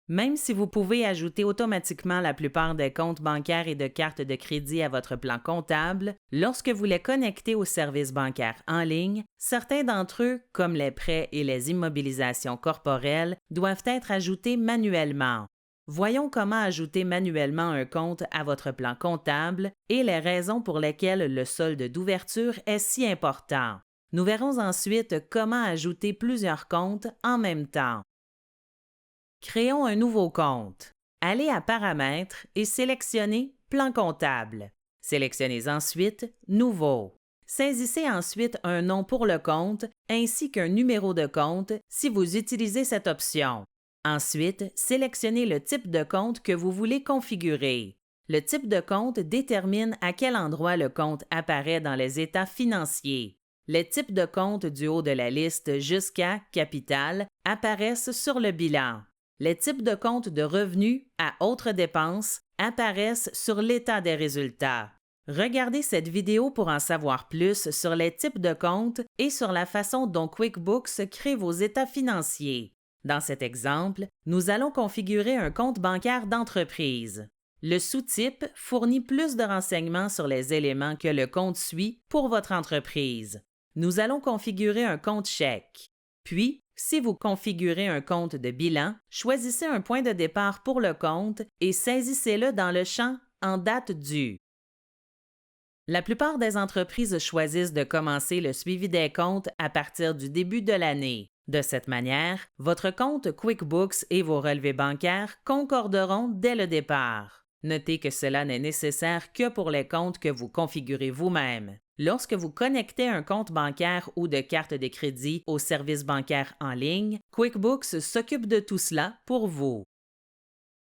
Même si vous pouvez ajouter automatiquement la plupart des comptes bancaires et de cartes de crédit à votre plan comptable, lorsque vous les connectez au service bancaire en ligne, certains d'entre eux, comme les prêts et les immobilisations corporelles, doivent être ajoutés manuellement. Voyons comment ajouter manuellement un compte à votre plan comptable et les raisons pour lesquelles le solde d'ouverture est si important. Nous verrons ensuite comment ajouter plusieurs comptes en même temps. Créons un nouveau compte. Allez à Paramètres et sélectionnez Plan comptable. Sélectionnez ensuite Nouveau. Saisissez ensuite un nom pour le compte ainsi qu'un numéro de compte si vous utilisez cette option. Ensuite, sélectionnez le type de compte que vous voulez configurer. Le type de compte détermine à quel endroit le compte apparaît dans les états financiers. Les types de comptes du haut de la liste jusqu'à Capital apparaissent sur le bilan. Les types de comptes de revenus à autres dépenses apparaissent sur l'état des résultats. Regardez cette vidéo pour en savoir plus sur les types de comptes et sur la façon dont QuickBooks crée vos états financiers. Dans cet exemple, nous allons configurer un compte bancaire d'entreprise. Le sous-type fournit plus de renseignements sur les éléments que le compte suit pour votre entreprise. Nous allons configurer un compte chèque. Puis, si vous configurez un compte de bilan, choisissez un point de départ pour le compte et saisissez-le dans le champ « En date due ». La plupart des entreprises choisissent de commencer le suivi des comptes à partir du début de l'année. De cette manière, votre compte QuickBooks et vos relevés bancaires concorderont dès le départ. Notez que cela n'est nécessaire que pour les comptes que vous configurez vous-même. Lorsque vous connectez un compte bancaire ou de carte de crédit au service bancaire en ligne, QuickBooks s'occupe de tout cela pour vous.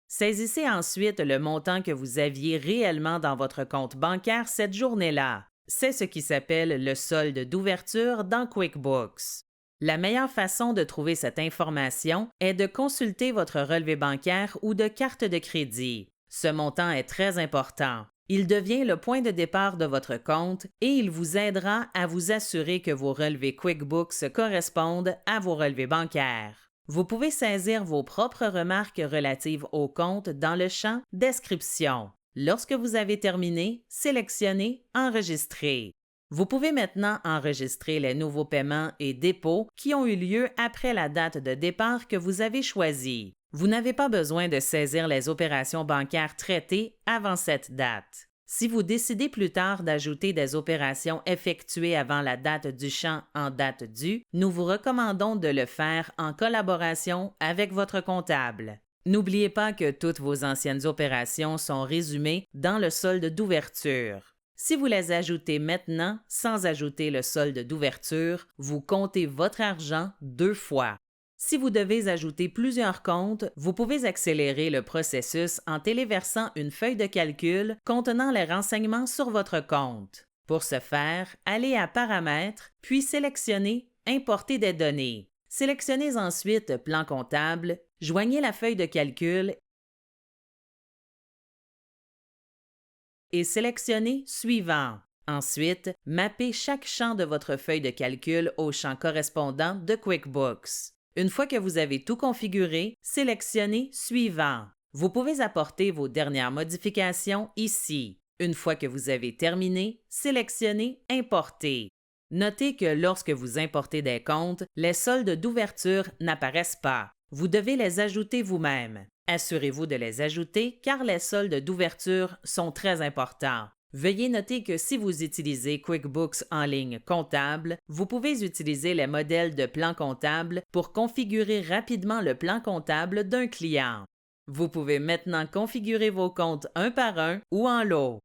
Saisissez ensuite le montant que vous aviez réellement dans votre compte bancaire cette journée-là. C'est ce qui s'appelle le solde d'ouverture dans QuickBooks. La meilleure façon de trouver cette information est de consulter votre relevé bancaire ou de carte de crédit. Ce montant est très important. Il devient le point de départ de votre compte et il vous aidera à vous assurer que vos relevés QuickBooks correspondent à vos relevés bancaires. Vous pouvez saisir vos propres remarques relatives au compte dans le champ « Description ». Lorsque vous avez terminé, sélectionnez « Enregistrer ». Vous pouvez maintenant enregistrer les nouveaux paiements et dépôts qui ont eu lieu après la date de départ que vous avez choisie. Vous n'avez pas besoin de saisir les opérations bancaires traitées avant cette date. Si vous décidez plus tard d'ajouter des opérations effectuées avant la date du champ « En date due », nous vous recommandons de le faire en collaboration avec votre comptable. N'oubliez pas que toutes vos anciennes opérations sont résumées dans le solde d'ouverture. Si vous les ajoutez maintenant sans ajouter le solde d'ouverture, vous comptez votre argent 2 fois. Si vous devez ajouter plusieurs comptes, vous pouvez accélérer le processus en téléversant une feuille de calcul contenant les renseignements sur votre compte. Pour ce faire, allez à Paramètres, puis sélectionnez Importer des données. Sélectionnez ensuite Plan comptable, joignez la feuille de calcul et sélectionnez Suivant. Ensuite, mappez chaque champ de votre feuille de calcul au champ correspondant de QuickBooks. Une fois que vous avez tout configuré, sélectionnez Suivant. Vous pouvez apporter vos dernières modifications ici. Une fois que vous avez terminé, sélectionnez Importer. Notez que lorsque vous importez des comptes, les soldes d'ouverture n'apparaissent pas. Vous devez les ajouter vous-même. Assurez-vous de les ajouter car les soldes d'ouverture sont très importants. Veuillez noter que si vous utilisez QuickBooks en ligne comptable, vous pouvez utiliser les modèles de plan comptable pour configurer rapidement le plan comptable d'un client. Vous pouvez maintenant configurer vos comptes un par un ou en lot.